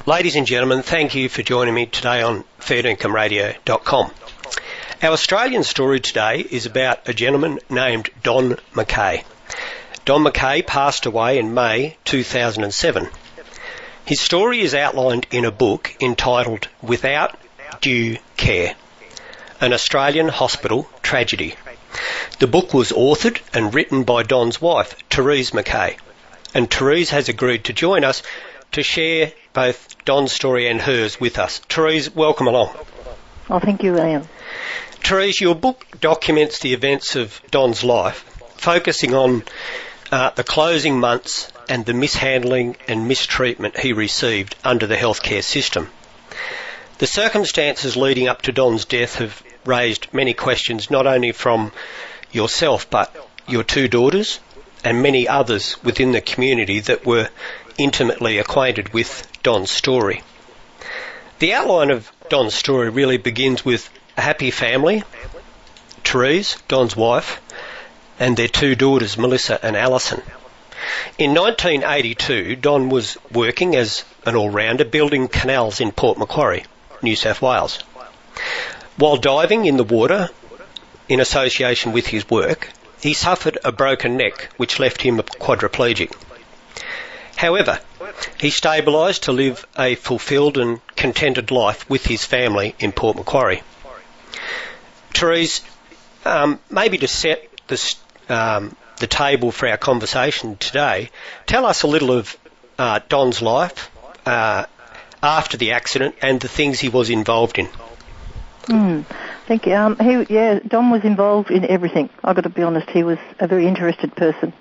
Ladies and gentlemen, thank you for joining me today on FairDinkumRadio.com. Our Australian story today is about a gentleman named Don Mackay. Don Mackay passed away in May 2007. His story is outlined in a book entitled Without Due Care, an Australian hospital tragedy. The book was authored and written by Don's wife, Therese Mackay, and Therese has agreed to join us to share both Don's story and hers with us. Therese, welcome along. Oh, thank you, William. Therese, your book documents the events of Don's life, focusing on the closing months and the mishandling and mistreatment he received under the healthcare system. The circumstances leading up to Don's death have raised many questions, not only from yourself but your two daughters and many others within the community that were intimately acquainted with Don's story. The outline of Don's story really begins with a happy family, Therese, Don's wife, and their two daughters, Melissa and Alison. In 1982, Don was working as an all-rounder building canals in Port Macquarie, New South Wales. While diving in the water, in association with his work, he suffered a broken neck which left him quadriplegic. However, he stabilised to live a fulfilled and contented life with his family in Port Macquarie. Therese, maybe to set the table for our conversation today, tell us a little of Don's life after the accident and the things he was involved in. Thank you. Don was involved in everything. I've got to be honest, he was a very interested person.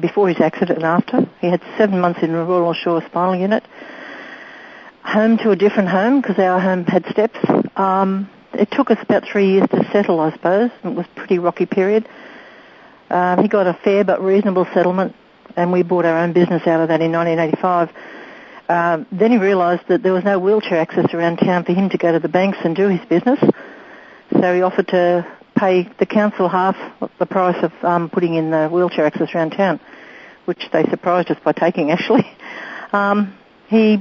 Before his accident and after. He had 7 months in the Royal Shore Spinal Unit. Home to a different home because our home had steps. It took us about 3 years to settle, I suppose. It was a pretty rocky period. He got a fair but reasonable settlement, and we bought our own business out of that in 1985. Then he realised that there was no wheelchair access around town for him to go to the banks and do his business. So he offered to pay the council half the price of putting in the wheelchair access around town, which they surprised us by taking, actually. He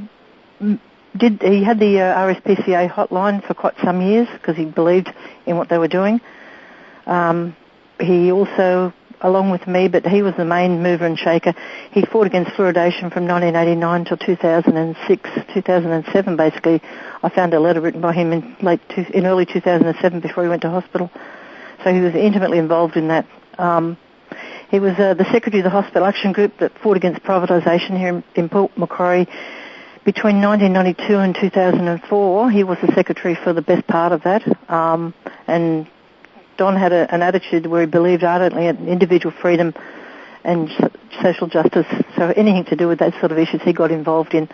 had the RSPCA hotline for quite some years because he believed in what they were doing. He also, along with me, but he was the main mover and shaker, he fought against fluoridation from 1989 till 2006, 2007 basically. I found a letter written by him in early 2007 before he went to hospital. So he was intimately involved in that. He was the secretary of the Hospital Action Group that fought against privatisation here in Port Macquarie. Between 1992 and 2004, he was the secretary for the best part of that. And Don had an attitude where he believed ardently in individual freedom and social justice. So anything to do with that sort of issues he got involved in.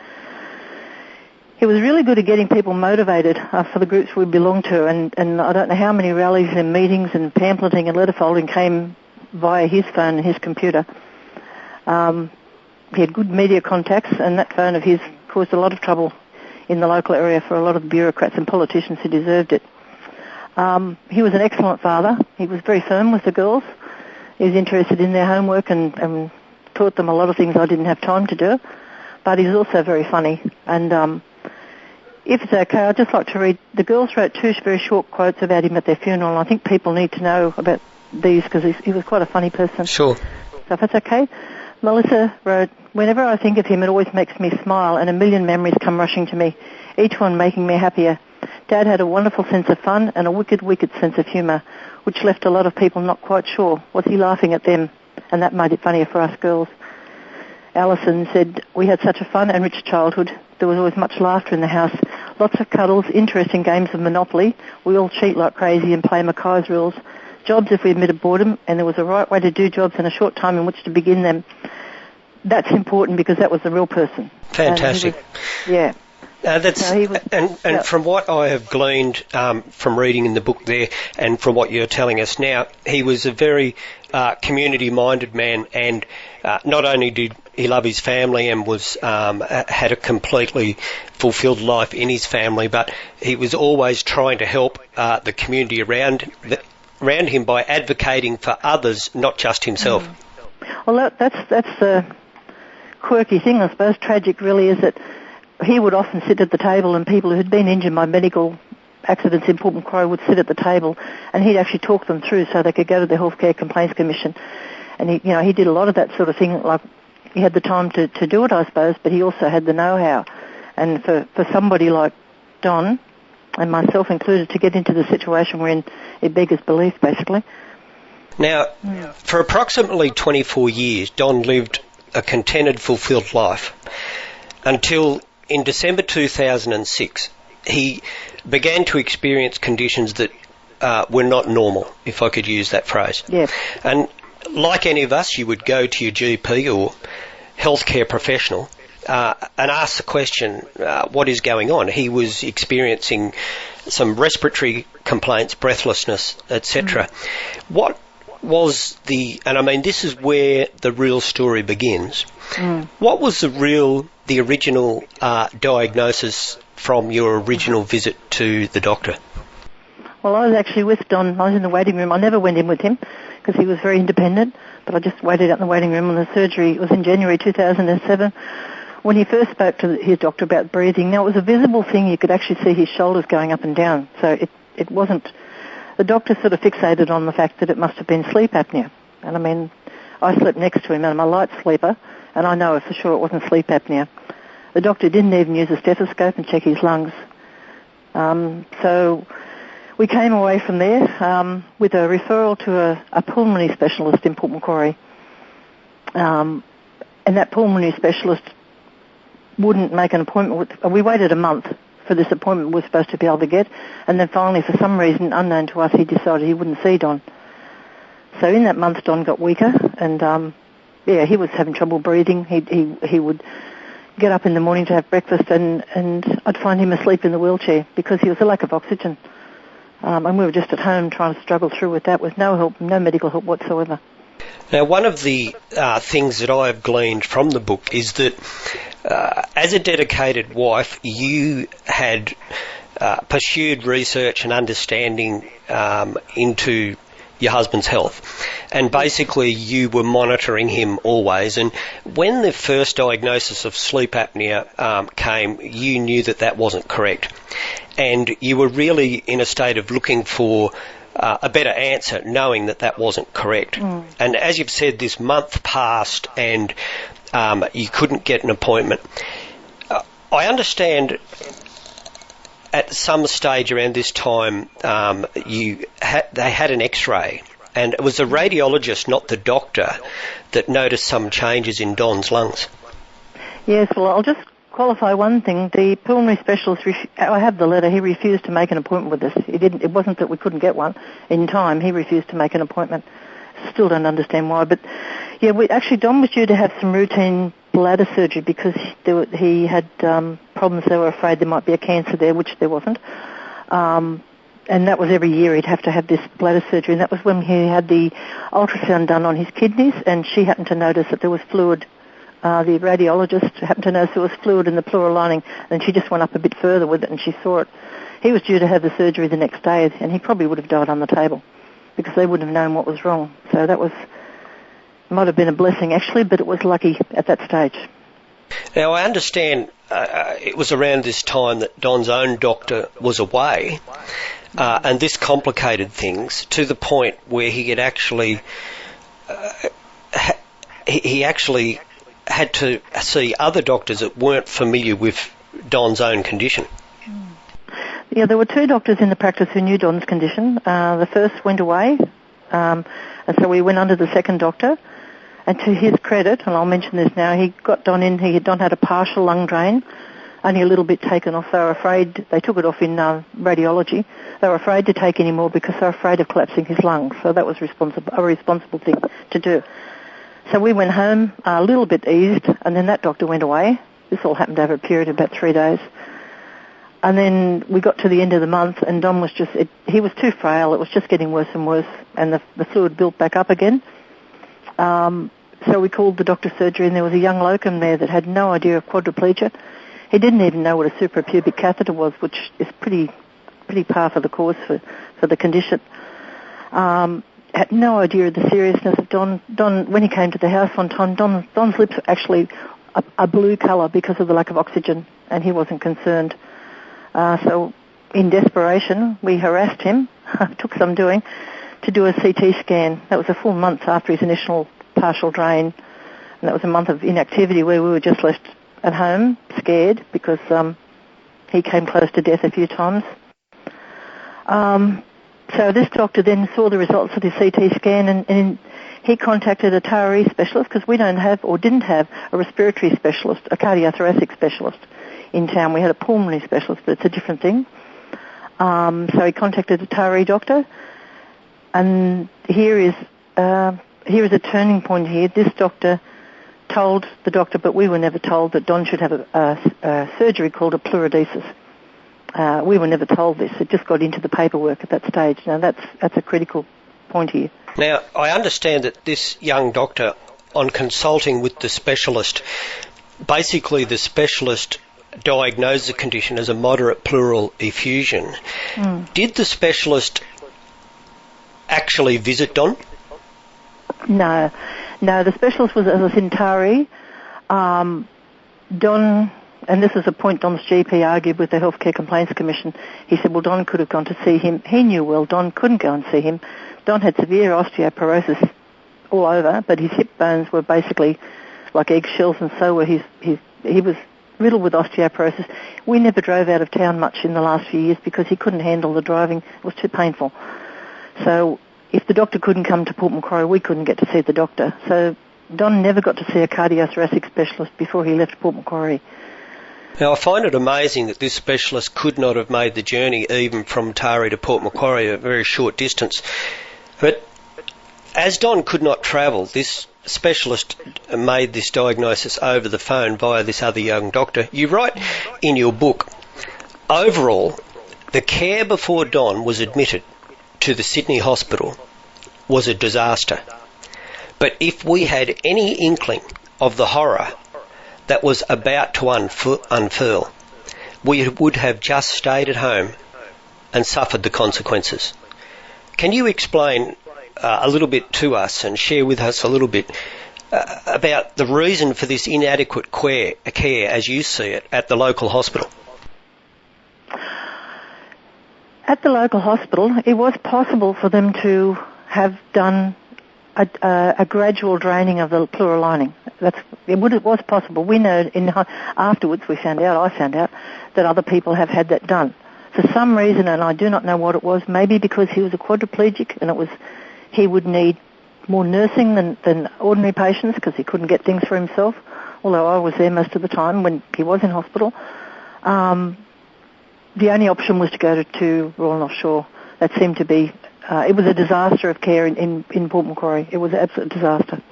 He was really good at getting people motivated for the groups we belonged to, and I don't know how many rallies and meetings and pamphleting and letter folding came via his phone and his computer. He had good media contacts, and that phone of his caused a lot of trouble in the local area for a lot of the bureaucrats and politicians who deserved it. He was an excellent father. He was very firm with the girls. He was interested in their homework and taught them a lot of things I didn't have time to do, but he was also very funny. And if it's okay, I'd just like to read. The girls wrote two very short quotes about him at their funeral, and I think people need to know about these because he was quite a funny person. Sure. So if that's okay. Melissa wrote, "Whenever I think of him, it always makes me smile, and a million memories come rushing to me, each one making me happier. Dad had a wonderful sense of fun and a wicked, wicked sense of humour, which left a lot of people not quite sure. Was he laughing at them? And that made it funnier for us girls." Alison said, "We had such a fun and rich childhood. There was always much laughter in the house, lots of cuddles, interesting games of Monopoly. We all cheat like crazy and play Mackay's rules. Jobs if we admitted boredom, and there was a right way to do jobs and a short time in which to begin them." That's important because that was the real person. Fantastic. Yeah. From what I have gleaned from reading in the book there and from what you're telling us now, he was a very community-minded man, and not only did he love his family and was had a completely fulfilled life in his family, but he was always trying to help the community around him by advocating for others, not just himself. Well, that's the quirky thing, I suppose. Tragic really is that he would often sit at the table, and people who had been injured by medical accidents in Port Macquarie would sit at the table, and he'd actually talk them through so they could go to the Healthcare Complaints Commission. And he did a lot of that sort of thing. Like, he had the time to do it, I suppose, but he also had the know-how. And for somebody like Don, and myself included, to get into the situation we're in, it beggars belief, basically. Now, for approximately 24 years, Don lived a contented, fulfilled life until in December 2006, he began to experience conditions that were not normal, if I could use that phrase. Yeah. And like any of us, you would go to your GP or healthcare professional and ask the question, what is going on? He was experiencing some respiratory complaints, breathlessness, etc. What was and I mean, this is where the real story begins. What was the original diagnosis from your original visit to the doctor? Well, I was actually with Don. I was in the waiting room. I never went in with him because he was very independent, but I just waited out in the waiting room on the surgery. It was in January 2007 when he first spoke to his doctor about breathing. Now, it was a visible thing. You could actually see his shoulders going up and down. So it wasn't... The doctor sort of fixated on the fact that it must have been sleep apnea. And I mean, I slept next to him, and I'm a light sleeper, and I know for sure it wasn't sleep apnea. The doctor didn't even use a stethoscope and check his lungs. So we came away from there with a referral to a pulmonary specialist in Port Macquarie. And that pulmonary specialist wouldn't make an appointment. We waited a month for this appointment we were supposed to be able to get, and then finally, for some reason unknown to us, he decided he wouldn't see Don. So in that month, Don got weaker, and he was having trouble breathing. He would get up in the morning to have breakfast, and I'd find him asleep in the wheelchair because he was a lack of oxygen. And we were just at home trying to struggle through with that with no help, no medical help whatsoever. Now, one of the things that I have gleaned from the book is that as a dedicated wife, you had pursued research and understanding into your husband's health, and basically you were monitoring him always. And when the first diagnosis of sleep apnea came, you knew that wasn't correct, and you were really in a state of looking for a better answer, knowing that wasn't correct. And as you've said, this month passed and you couldn't get an appointment. I understand at some stage around this time they had an X-ray, and it was the radiologist, not the doctor, that noticed some changes in Don's lungs. Yes, well, I'll just qualify one thing. The pulmonary specialist, I have the letter, he refused to make an appointment with us. It wasn't that we couldn't get one in time, he refused to make an appointment. Still don't understand why, but yeah, Don was due to have some routine bladder surgery because he had problems. They were afraid there might be a cancer there, which there wasn't. And that was every year he'd have to have this bladder surgery, and that was when he had the ultrasound done on his kidneys, and she happened to notice that there was fluid. The radiologist happened to notice there was fluid in the pleural lining, and she just went up a bit further with it, and she saw it. He was due to have the surgery the next day, and he probably would have died on the table because they wouldn't have known what was wrong. So that might have been a blessing, actually, but it was lucky at that stage. Now, I understand it was around this time that Don's own doctor was away, and this complicated things to the point where he had actually had to see other doctors that weren't familiar with Don's own condition. Yeah, there were two doctors in the practice who knew Don's condition. The first went away, and so we went under the second doctor. And to his credit, and I'll mention this now, he got Don in. Don had a partial lung drain, only a little bit taken off. They were afraid, they took it off in radiology. They were afraid to take any more because they were afraid of collapsing his lungs. So that was a responsible thing to do. So we went home a little bit eased, and then that doctor went away. This all happened over a period of about 3 days. And then we got to the end of the month, and Don was he was too frail. It was just getting worse and worse, and the fluid built back up again. So we called the doctor's surgery, and there was a young locum there that had no idea of quadriplegia. He didn't even know what a suprapubic catheter was, which is pretty par for the course for the condition. Had no idea of the seriousness of Don. Don, when he came to the house one time, Don's lips were actually a blue colour because of the lack of oxygen and he wasn't concerned. So in desperation, we harassed him, took some doing, to do a CT scan. That was a full month after his initial partial drain, and that was a month of inactivity where we were just left at home, scared, because he came close to death a few times. So this doctor then saw the results of the CT scan, and he contacted a Therese specialist, because we don't have, or didn't have, a respiratory specialist, a cardiothoracic specialist in town. We had a pulmonary specialist, but it's a different thing. So he contacted a Therese doctor, and here is a turning point here. This doctor told the doctor, but we were never told, that Don should have a surgery called a pleurodesis. We were never told this. It just got into the paperwork at that stage. Now that's a critical point here. Now, I understand that this young doctor, on consulting with the specialist, basically the specialist diagnosed the condition as a moderate pleural effusion. Did the specialist actually visit Don? No, the specialist was, as I said, in Tari. Don, and this is a point Don's GP argued with the Healthcare Complaints Commission. He said, well, Don could have gone to see him. He knew well Don couldn't go and see him. Don had severe osteoporosis all over, but his hip bones were basically like eggshells, and so were he was riddled with osteoporosis. We never drove out of town much in the last few years because he couldn't handle the driving. It was too painful. So if the doctor couldn't come to Port Macquarie, we couldn't get to see the doctor. So Don never got to see a cardiothoracic specialist before he left Port Macquarie. Now, I find it amazing that this specialist could not have made the journey even from Tari to Port Macquarie, a very short distance. But as Don could not travel, this specialist made this diagnosis over the phone via this other young doctor. You write in your book, overall, the care before Don was admitted to the Sydney hospital was a disaster. But if we had any inkling of the horror that was about to unfurl, we would have just stayed at home and suffered the consequences. Can you explain a little bit to us and share with us a little bit about the reason for this inadequate care, as you see it, at the local hospital? At the local hospital, it was possible for them to have done a gradual draining of the pleural lining. It was possible. We know afterwards I found out that other people have had that done. For some reason, and I do not know what it was, maybe because he was a quadriplegic and he would need more nursing than ordinary patients because he couldn't get things for himself, although I was there most of the time when he was in hospital. The only option was to go to Royal North Shore. That seemed to be, it was a disaster of care in Port Macquarie. It was an absolute disaster.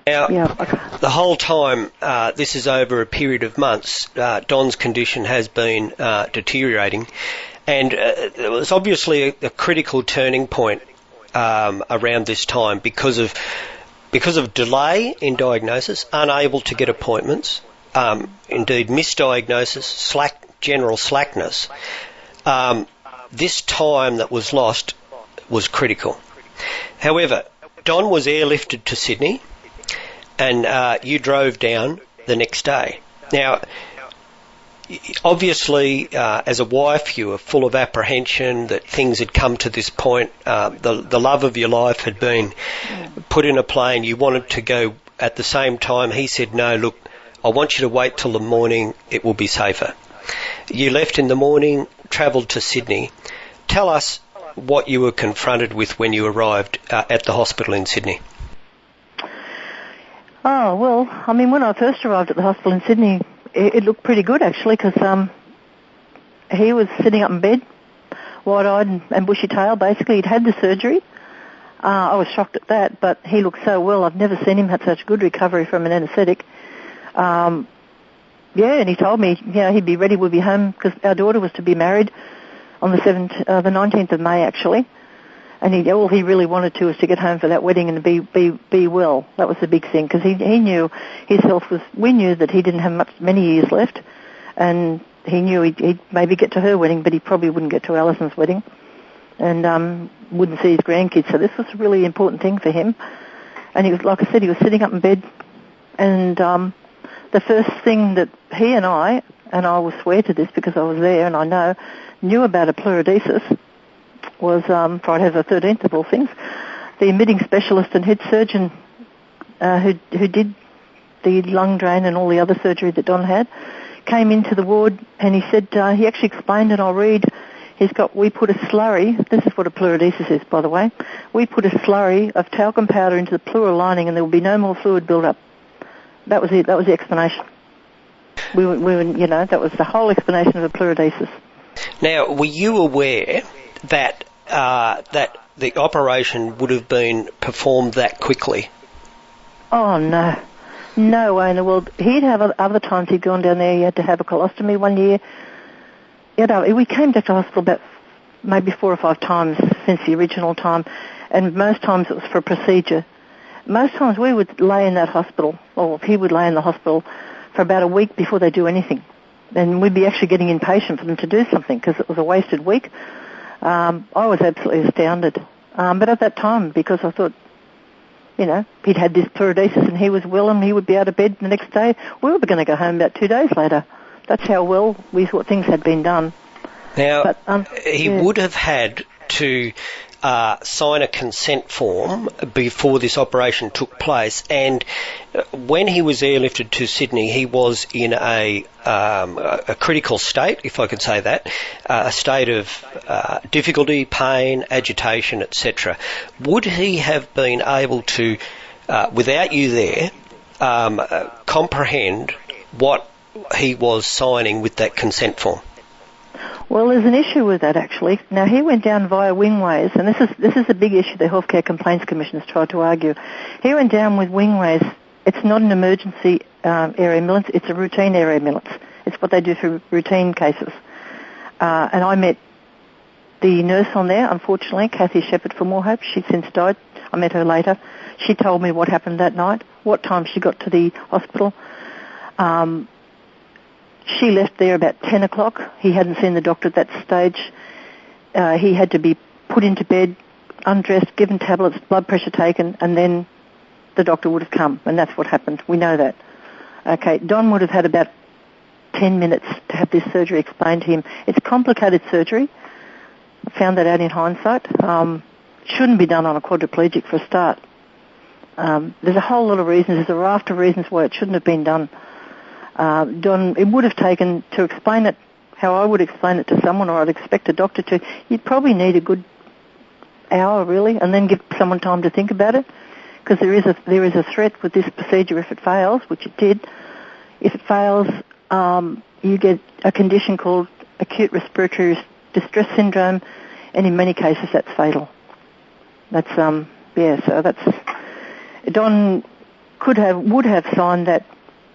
Now, the whole time, this is over a period of months, Don's condition has been deteriorating, and there was obviously a critical turning point around this time because of delay in diagnosis, unable to get appointments, indeed misdiagnosis, general slackness. This time that was lost was critical. However, Don was airlifted to Sydney, and you drove down the next day. Now, obviously, as a wife, you were full of apprehension that things had come to this point. The love of your life had been put in a plane. You wanted to go at the same time. He said, no, look, I want you to wait till the morning. It will be safer. You left in the morning, travelled to Sydney. Tell us what you were confronted with when you arrived at the hospital in Sydney. Oh, well, I mean, when I first arrived at the hospital in Sydney, it looked pretty good, actually, because he was sitting up in bed, wide-eyed and bushy-tailed, basically. He'd had the surgery. I was shocked at that, but he looked so well. I've never seen him have such good recovery from an anaesthetic. And he told me, he'd be ready, we'd be home, because our daughter was to be married on the 19th of May, actually. And all he really wanted to was to get home for that wedding and be well. That was the big thing, because he knew his health was. We knew that he didn't have many years left, and he knew he'd maybe get to her wedding, but he probably wouldn't get to Alison's wedding, and wouldn't see his grandkids. So this was a really important thing for him. And he was, like I said, he was sitting up in bed, and the first thing that he and I will swear to this because I was there and I knew about a pleurodesis was Friday the 13th of all things. The admitting specialist and head surgeon who did the lung drain and all the other surgery that Don had came into the ward and he said, he actually explained, and I'll read, we put a slurry, this is what a pleurodesis is, by the way, we put a slurry of talcum powder into the pleural lining and there will be no more fluid build-up. That was it, that was the explanation. We were, that was the whole explanation of a pleurodesis. Now, were you aware that the operation would have been performed that quickly? Oh, no. No way in the world. He'd have other times he'd gone down there, he had to have a colostomy one year. We came back to hospital about maybe 4 or 5 times since the original time, and most times it was for a procedure. Most times we would lay in that hospital, or he would lay in the hospital for about a week before they do anything. And we'd be actually getting impatient for them to do something because it was a wasted week. I was absolutely astounded. But at that time, because I thought, he'd had this pleurodesis and he was well and he would be out of bed the next day, we were going to go home about 2 days later. That's how well we thought things had been done. Now, he would have had to sign a consent form before this operation took place, and when he was airlifted to Sydney, he was in a critical state, if I could say that, a state of difficulty, pain, agitation, etc. Would he have been able to, without you there, comprehend what he was signing with that consent form? Well, there's an issue with that, actually. Now, he went down via wingways, and this is a big issue the Healthcare Complaints Commission has tried to argue. He went down with wingways. It's not an emergency air ambulance, it's a routine air ambulance. It's what they do for routine cases. And I met the nurse on there, unfortunately, Kathy Shepherd from Moorhope. She's since died. I met her later. She told me what happened that night, what time she got to the hospital. She left there about 10 o'clock. He hadn't seen the doctor at that stage. He had to be put into bed, undressed, given tablets, blood pressure taken, and then the doctor would have come, and that's what happened. We know that. Okay, Don would have had about 10 minutes to have this surgery explained to him. It's complicated surgery. I found that out in hindsight. Shouldn't be done on a quadriplegic for a start. There's a whole lot of reasons. There's a raft of reasons why it shouldn't have been done. Don, it would have taken, to explain it how I would explain it to someone, or I'd expect a doctor to, you'd probably need a good hour, really, and then give someone time to think about it, because there is a threat with this procedure if it fails, which it did. If it fails, you get a condition called acute respiratory distress syndrome, and in many cases that's fatal. That's, so that's, Don would have signed that.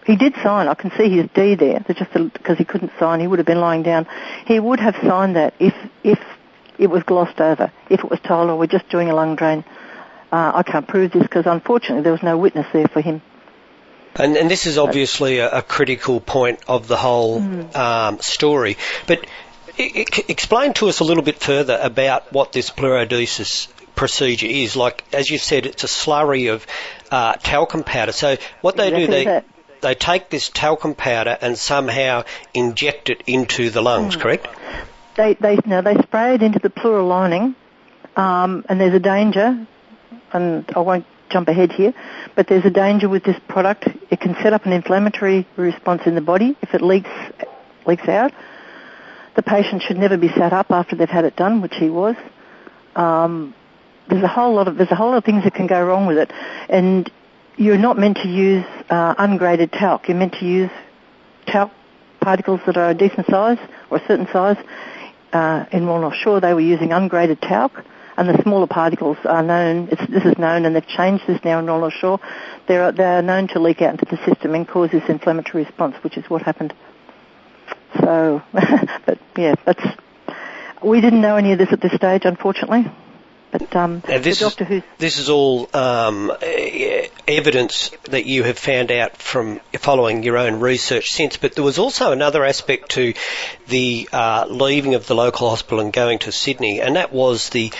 He did sign. I can see his D there. It's just because he couldn't sign, he would have been lying down. He would have signed that if it was glossed over, if it was told, oh, we're just doing a lung drain. I can't prove this because, unfortunately, there was no witness there for him. And this is obviously a critical point of the whole story. But explain to us a little bit further about what this pleurodesis procedure is. Like, as you said, it's a slurry of talcum powder. So what they do, they take this talcum powder and somehow inject it into the lungs, correct? They spray it into the pleural lining, and there's a danger, and I won't jump ahead here, but there's a danger with this product. It can set up an inflammatory response in the body if it leaks out. The patient should never be sat up after they've had it done, which he was. There's a whole lot of things that can go wrong with it, and you're not meant to use ungraded talc. You're meant to use talc particles that are a decent size or a certain size. In Royal North Shore, they were using ungraded talc, and the smaller particles are known. This is known, and they've changed this now in Royal North Shore. They are known to leak out into the system and cause this inflammatory response, which is what happened. So, but yeah, we didn't know any of this at this stage, unfortunately. But this is all evidence that you have found out from following your own research since. But there was also another aspect to the leaving of the local hospital and going to Sydney, and that was the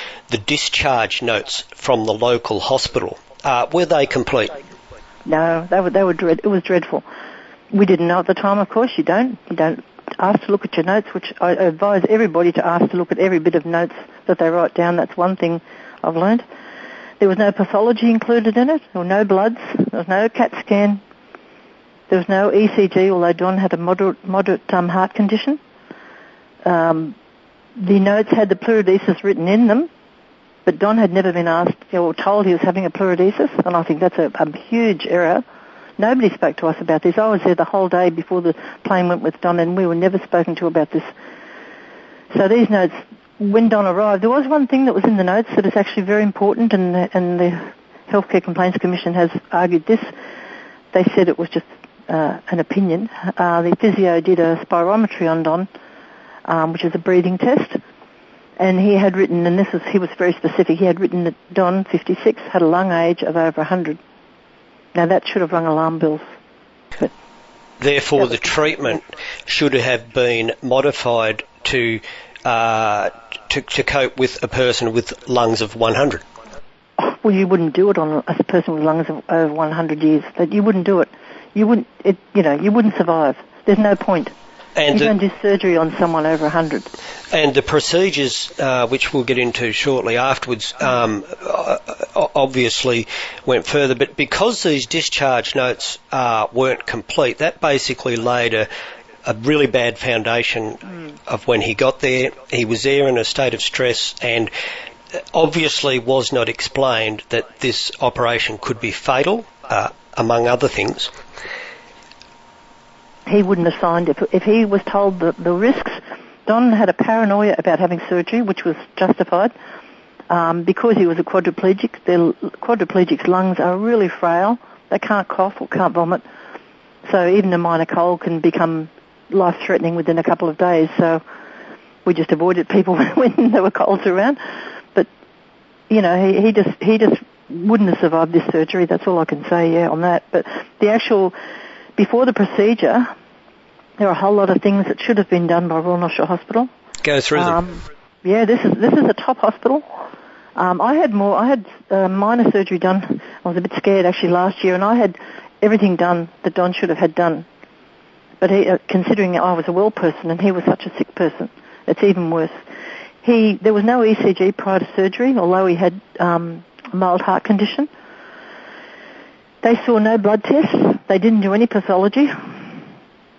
discharge notes from the local hospital. Were they complete? No, they were it was dreadful. We didn't know at the time, of course. You don't ask to look at your notes, which I advise everybody to ask to look at every bit of notes that they write down. That's one thing I've learned. There was no pathology included in it, or no bloods. There was no CAT scan. There was no ECG, although Don had a moderate heart condition. The notes had the pleurodesis written in them, but Don had never been asked or told he was having a pleurodesis, and I think that's a huge error. Nobody spoke to us about this. I was there the whole day before the plane went with Don, and we were never spoken to about this. So these notes, when Don arrived, there was one thing that was in the notes that is actually very important, and the Healthcare Complaints Commission has argued this. They said it was just an opinion. The physio did a spirometry on Don, which is a breathing test, and he had written, and he was very specific, he had written that Don, 56, had a lung age of over 100. Now that should have rung alarm bells. But therefore, the treatment should have been modified to cope with a person with lungs of 100. Well, you wouldn't do it on a person with lungs of over 100 years. You wouldn't do it. You wouldn't survive. There's no point. And you don't do surgery on someone over 100. And the procedures, which we'll get into shortly afterwards, obviously went further. But because these discharge notes weren't complete, that basically laid a really bad foundation of when he got there. He was there in a state of stress, and obviously was not explained that this operation could be fatal, among other things. He wouldn't have signed if he was told the risks. Don had a paranoia about having surgery, which was justified, because he was a quadriplegic. Quadriplegics' lungs are really frail. They can't cough or can't vomit. So even a minor cold can become life-threatening within a couple of days. So we just avoided people when there were colds around. But, he just wouldn't have survived this surgery. That's all I can say, on that. But before the procedure, there are a whole lot of things that should have been done by Royal North Shore Hospital. Go through them. Yeah, this is a top hospital. I had minor surgery done. I was a bit scared actually last year, and I had everything done that Don should have had done. But considering I was a well person and he was such a sick person, it's even worse. There was no ECG prior to surgery, although he had a mild heart condition. They saw no blood tests. They didn't do any pathology.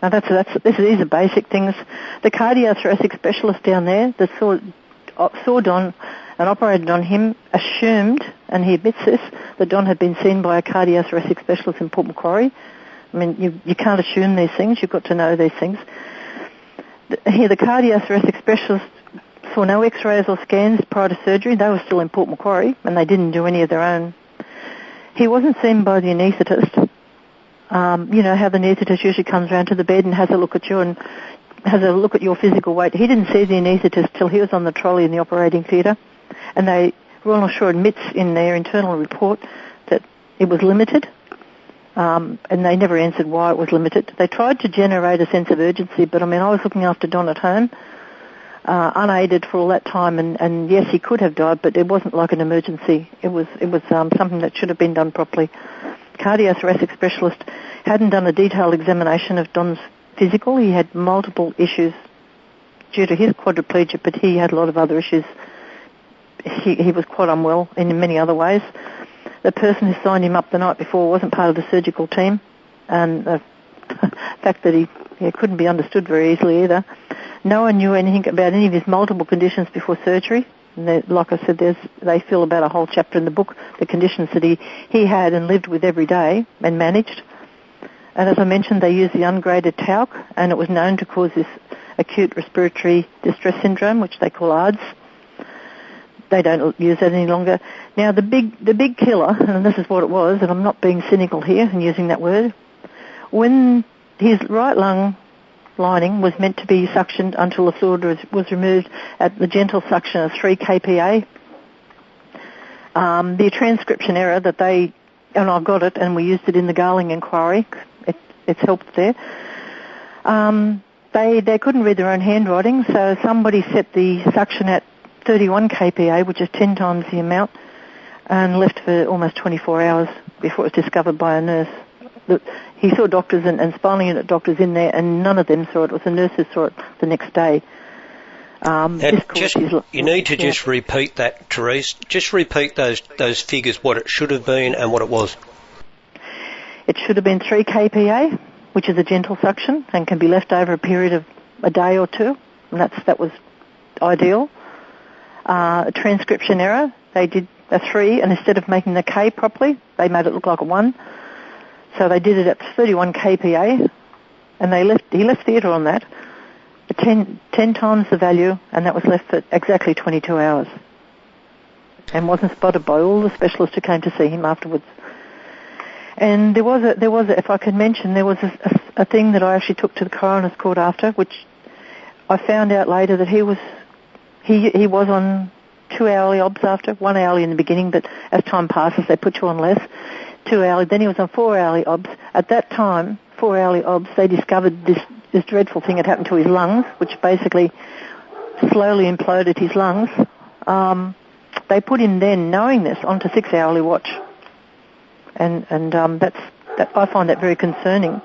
Now these are basic things. The cardiothoracic specialist down there that saw Don and operated on him assumed, and he admits this, that Don had been seen by a cardiothoracic specialist in Port Macquarie. I mean, you can't assume these things. You've got to know these things. The cardiothoracic specialist saw no x-rays or scans prior to surgery. They were still in Port Macquarie, and they didn't do any of their own. He wasn't seen by the anaesthetist. You know how the anaesthetist usually comes around to the bed and has a look at you and has a look at your physical weight. He didn't see the anaesthetist till he was on the trolley in the operating theatre. And Royal North Shore admits in their internal report that it was limited. And they never answered why it was limited. They tried to generate a sense of urgency, but I was looking after Don at home, unaided for all that time, and yes, he could have died, but it wasn't like an emergency. It was something that should have been done properly. Cardiothoracic specialist hadn't done a detailed examination of Don's physical. He had multiple issues due to his quadriplegia, but he had a lot of other issues. He was quite unwell in many other ways. The person who signed him up the night before wasn't part of the surgical team, and the fact that he couldn't be understood very easily either. No one knew anything about any of his multiple conditions before surgery. And like I said, they fill about a whole chapter in the book, the conditions that he had and lived with every day and managed. And as I mentioned, they used the ungraded talc, and it was known to cause this acute respiratory distress syndrome, which they call ARDS. They don't use that any longer. Now, the big killer, and this is what it was, and I'm not being cynical here and using that word, when his right lung lining was meant to be suctioned until the fluid was removed at the gentle suction of 3 kPa, the transcription error that and I've got it, and we used it in the Garling inquiry, it's helped there, they couldn't read their own handwriting, so somebody set the suction at 31 kPa, which is 10 times the amount, and left for almost 24 hours before it was discovered by a nurse. he saw doctors and spinal unit doctors in there, and none of them saw it. It was the nurses saw it the next day. You need to just repeat that, Therese. Just repeat those figures, what it should have been and what it was. It should have been 3 kPa, which is a gentle suction and can be left over a period of a day or two, and that was ideal. A transcription error, they did a 3, and instead of making the K properly, they made it look like a 1. So they did it at 31 kPa, and he left theatre on that. 10 times the value, and that was left for exactly 22 hours. And wasn't spotted by all the specialists who came to see him afterwards. And there was if I could mention, there was a thing that I actually took to the coroner's court after, which I found out later that he was on 2 hourly obs after, 1 hourly in the beginning, but as time passes they put you on less. 2 hourly, then he was on 4 hourly obs. At that time, 4 hourly obs, they discovered this dreadful thing had happened to his lungs, which basically slowly imploded his lungs. They put him then, knowing this, onto 6 hourly watch, and I find that very concerning.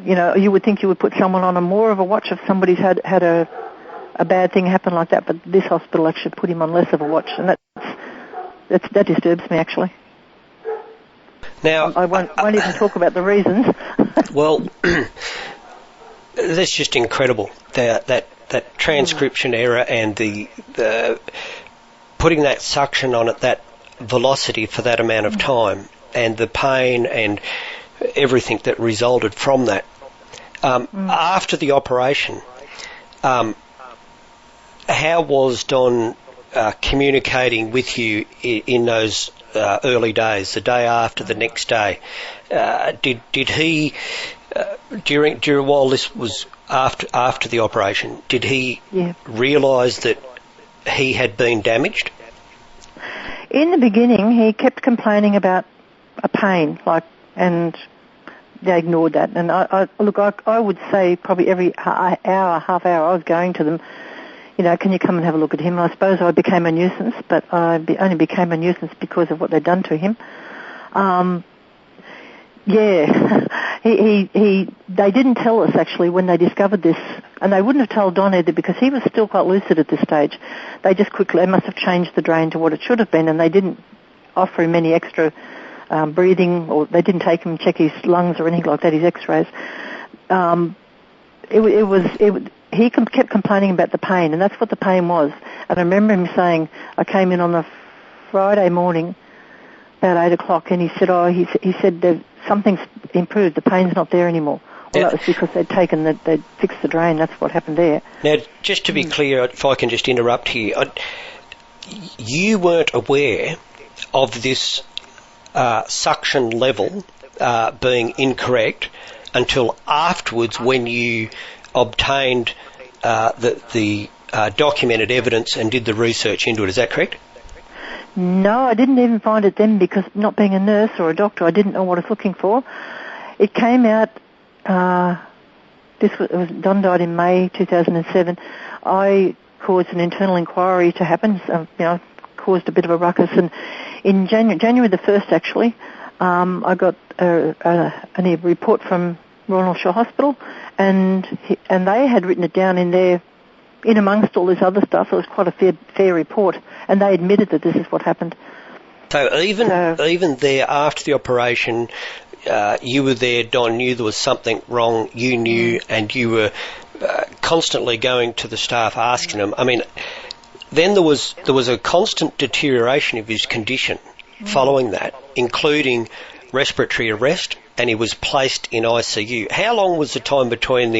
You know, you would think you would put someone on a more of a watch if somebody's had a bad thing happen like that, but this hospital actually put him on less of a watch, and that disturbs me actually. Now, I won't even talk about the reasons. Well, that's just incredible. That transcription error and the putting that suction on at that velocity for that amount of time, and the pain and everything that resulted from that. After the operation, how was Don communicating with you in those early days, the day after, the next day? Did he, during while this was after the operation, did he realise that he had been damaged? In the beginning, he kept complaining about a pain, and they ignored that. And I would say probably every half hour I was going to them, you know, can you come and have a look at him? I suppose I became a nuisance, but I only became a nuisance because of what they'd done to him. They didn't tell us actually when they discovered this, and they wouldn't have told Don either because he was still quite lucid at this stage. They must have changed the drain to what it should have been, and they didn't offer him any extra breathing, or they didn't take him check his lungs or anything like that, his X-rays. He kept complaining about the pain, and that's what the pain was. And I remember him saying, I came in on the Friday morning about 8 o'clock, and he said that something's improved, the pain's not there anymore. Well, that was because they'd fixed the drain. That's what happened there. Now, just to be clear, if I can just interrupt here, you weren't aware of this suction level being incorrect until afterwards, when you obtained the documented evidence and did the research into it. Is that correct? No, I didn't even find it then because, not being a nurse or a doctor, I didn't know what I was looking for. It came out, Don died in May 2007. I caused an internal inquiry to happen, caused a bit of a ruckus, and in January the 1st actually, I got a report from Royal North Shore Hospital, and they had written it down in there, in amongst all this other stuff. It was quite a fair report, and they admitted that this is what happened. So even there after the operation, you were there, Don knew there was something wrong, you knew, and you were constantly going to the staff asking them. I mean, then there was a constant deterioration of his condition following that, including respiratory arrest, and he was placed in ICU. How long was the time between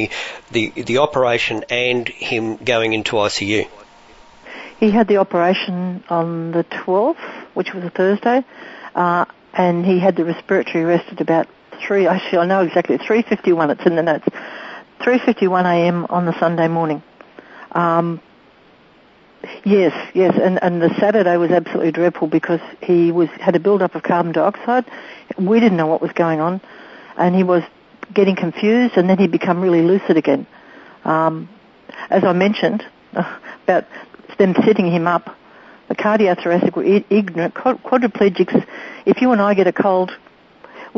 the operation and him going into ICU? He had the operation on the 12th, which was a Thursday, and he had the respiratory arrest at about 3:51, it's in the notes, 3:51 a.m. on the Sunday morning. Yes, and the Saturday was absolutely dreadful because he had a build-up of carbon dioxide. We didn't know what was going on, and he was getting confused, and then he'd become really lucid again. As I mentioned, about them setting him up, the cardiothoracic were ignorant. Quadriplegics, if you and I get a cold,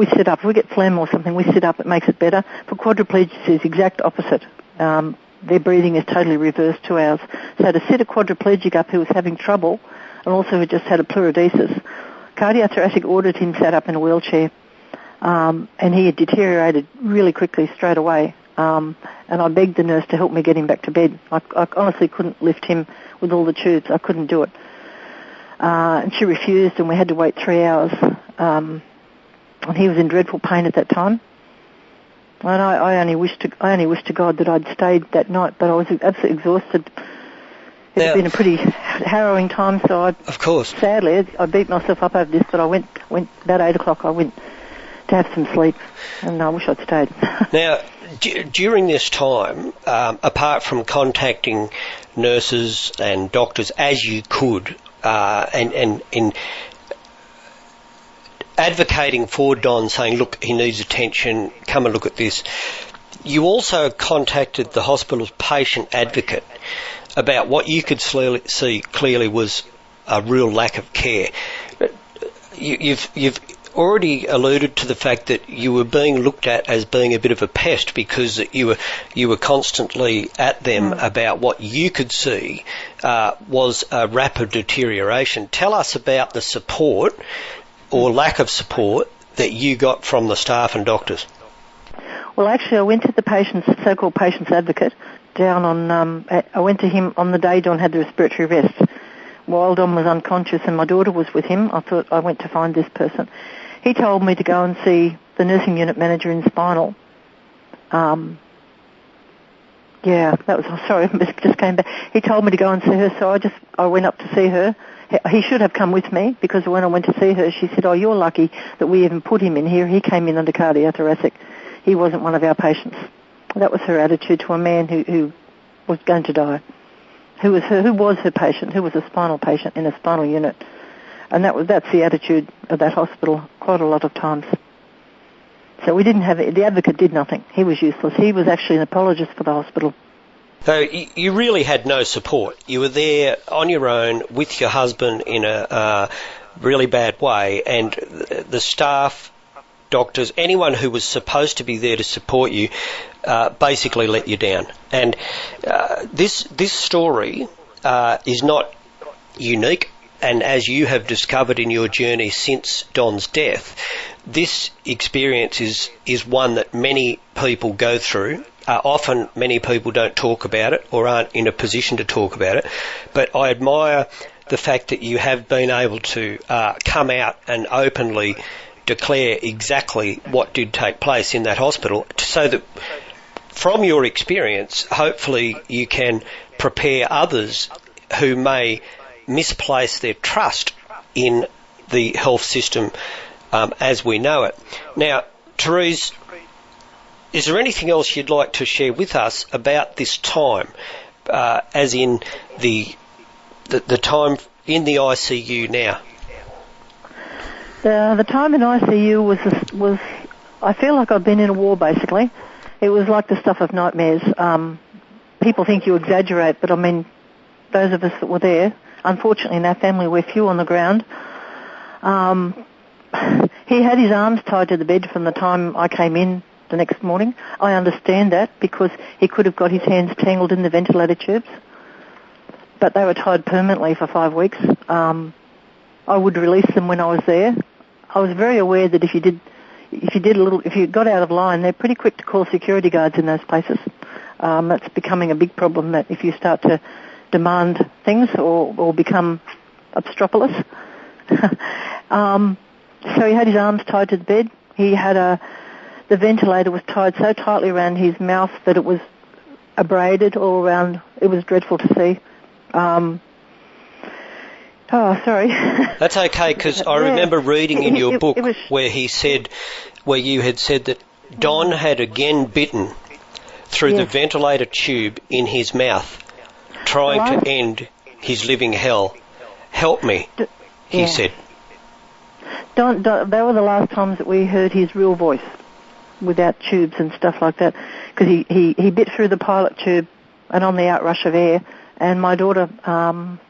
we sit up. If we get phlegm or something, we sit up. It makes it better. For quadriplegics, it's the exact opposite. Their breathing is totally reversed to ours. So to sit a quadriplegic up who was having trouble and also who just had a pleurodesis, cardiothoracic ordered him sat up in a wheelchair, and he had deteriorated really quickly straight away. And I begged the nurse to help me get him back to bed. I honestly couldn't lift him with all the tubes. I couldn't do it. And she refused, and we had to wait 3 hours. And he was in dreadful pain at that time. And I only wish to God that I'd stayed that night, but I was absolutely exhausted. It had been a pretty harrowing time, so of course, sadly, I beat myself up over this, but I went about 8 o'clock, I went to have some sleep, and I wish I'd stayed. Now, during this time, apart from contacting nurses and doctors as you could, and in advocating for Don, saying, look, he needs attention, come and look at this, you also contacted the hospital's patient advocate about what you could see clearly was a real lack of care. You've already alluded to the fact that you were being looked at as being a bit of a pest because you were constantly at them about what you could see was a rapid deterioration. Tell us about the support or lack of support that you got from the staff and doctors. Well, actually, I went to the so-called patient's advocate down on. I went to him on the day Don had the respiratory arrest. While Don was unconscious and my daughter was with him, I thought I went to find this person. He told me to go and see the nursing unit manager in spinal. That was, sorry, it just came back. He told me to go and see her, so I went up to see her. He should have come with me, because when I went to see her, she said, oh, you're lucky that we even put him in here. He came in under cardiothoracic. He wasn't one of our patients. That was her attitude to a man who was going to die, who was her patient, who was a spinal patient in a spinal unit. And that's the attitude of that hospital quite a lot of times. So we didn't have it. The advocate did nothing. He was useless. He was actually an apologist for the hospital. So you really had no support. You were there on your own with your husband in a really bad way, and the staff, doctors, anyone who was supposed to be there to support you basically let you down. And this story is not unique. And as you have discovered in your journey since Don's death, this experience is one that many people go through. Often many people don't talk about it or aren't in a position to talk about it. But I admire the fact that you have been able to come out and openly declare exactly what did take place in that hospital, so that from your experience, hopefully you can prepare others who may misplace their trust in the health system as we know it. Now, Therese, is there anything else you'd like to share with us about this time, as in the time in the ICU now? The time in ICU was I feel like I've been in a war, basically. It was like the stuff of nightmares. People think you exaggerate, but I mean, those of us that were there, unfortunately in our family we're few on the ground. He had his arms tied to the bed from the time I came in the next morning. I understand that, because he could have got his hands tangled in the ventilator tubes, but they were tied permanently for 5 weeks. I would release them when I was there. I was very aware that if you got out of line, they're pretty quick to call security guards in those places. That's becoming a big problem, that if you start to demand things or become obstropolous. So he had his arms tied to the bed. He had the ventilator was tied so tightly around his mouth that it was abraded all around. It was dreadful to see. Sorry. That's okay, because I remember reading in your book where you had said that Don had again bitten through the ventilator tube in his mouth, trying to end his living hell. Help me, he said. Don, they were the last times that we heard his real voice, without tubes and stuff like that, because he bit through the pilot tube and on the outrush of air. And my daughter,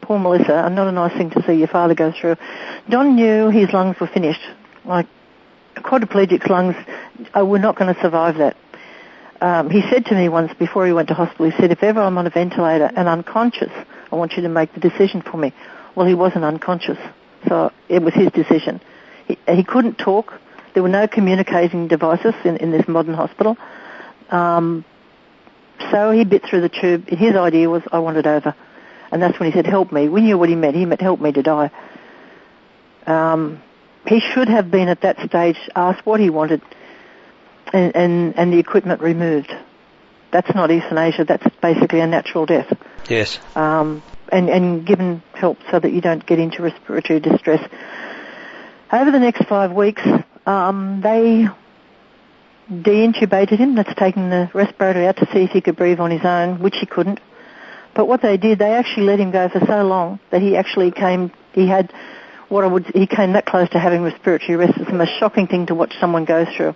poor Melissa, not a nice thing to see your father go through. Don knew his lungs were finished. Like, quadriplegic's lungs were not going to survive that. He said to me once before he went to hospital, he said, if ever I'm on a ventilator and unconscious, I want you to make the decision for me. Well, he wasn't unconscious, so it was his decision. He couldn't talk. There were no communicating devices in this modern hospital. So he bit through the tube. His idea was, I want it over. And that's when he said, help me. We knew what he meant. He meant, help me to die. He should have been at that stage asked what he wanted and the equipment removed. That's not euthanasia. That's basically a natural death. Yes. And given help so that you don't get into respiratory distress. Over the next 5 weeks, they de-intubated him. That's taking the respirator out to see if he could breathe on his own, which he couldn't. But what they did, they actually let him go for so long that he actually came that close to having respiratory arrest. It's the most shocking thing to watch someone go through.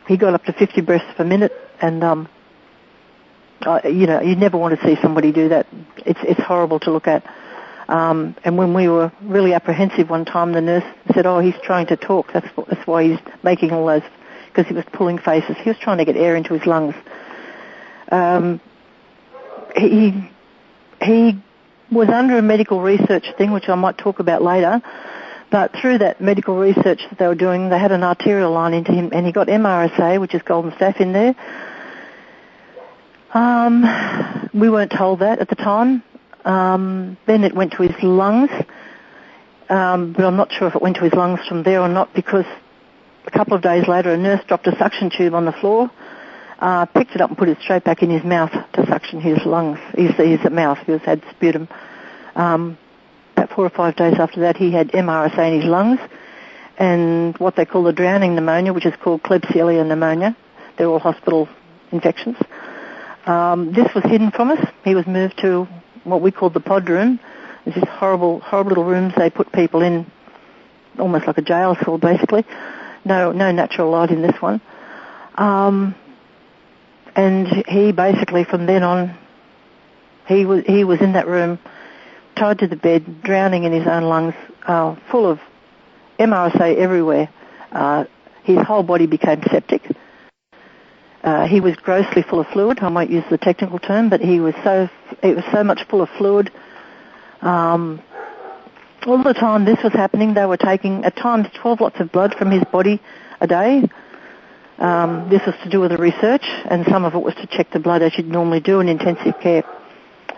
He got up to 50 breaths per minute, and you never want to see somebody do that. It's horrible to look at. And when we were really apprehensive one time, the nurse said, "Oh, he's trying to talk. That's why he's making all those," because he was pulling faces. He was trying to get air into his lungs. He was under a medical research thing, which I might talk about later. But through that medical research that they were doing, they had an arterial line into him, and he got MRSA, which is golden staph, in there. We weren't told that at the time. Then it went to his lungs, but I'm not sure if it went to his lungs from there or not, because a couple of days later a nurse dropped a suction tube on the floor, picked it up and put it straight back in his mouth to suction his lungs, his mouth. He had sputum. About 4 or 5 days after that, he had MRSA in his lungs and what they call the drowning pneumonia, which is called Klebsiella pneumonia. They're all hospital infections. This was hidden from us. He was moved to what we called the pod room. It's these horrible, horrible little rooms they put people in, almost like a jail cell, basically. No natural light in this one. And he basically, from then on, he was in that room, tied to the bed, drowning in his own lungs, full of MRSA everywhere. His whole body became septic. He was grossly full of fluid. I might use the technical term, but it was so much full of fluid. All the time this was happening, they were taking at times 12 lots of blood from his body a day. This was to do with the research, and some of it was to check the blood as you'd normally do in intensive care.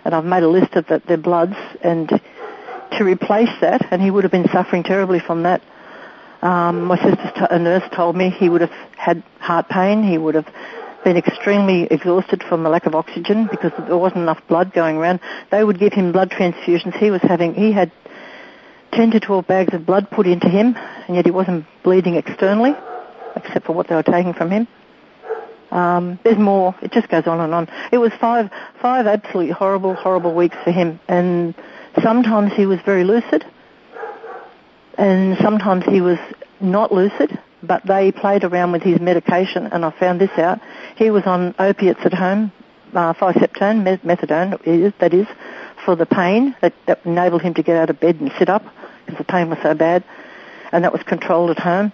And I've made a list of their bloods, and to replace that, and he would have been suffering terribly from that. My a nurse told me he would have had heart pain. He would have been extremely exhausted from the lack of oxygen because there wasn't enough blood going around. They would give him blood transfusions. He had 10 to 12 bags of blood put into him, and yet he wasn't bleeding externally, except for what they were taking from him. There's more. It just goes on and on. It was five absolutely horrible, horrible weeks for him, and sometimes he was very lucid, and sometimes he was not lucid, but they played around with his medication, and I found this out. He was on opiates at home, 5-septone, methadone, that is, for the pain that enabled him to get out of bed and sit up because the pain was so bad, and that was controlled at home.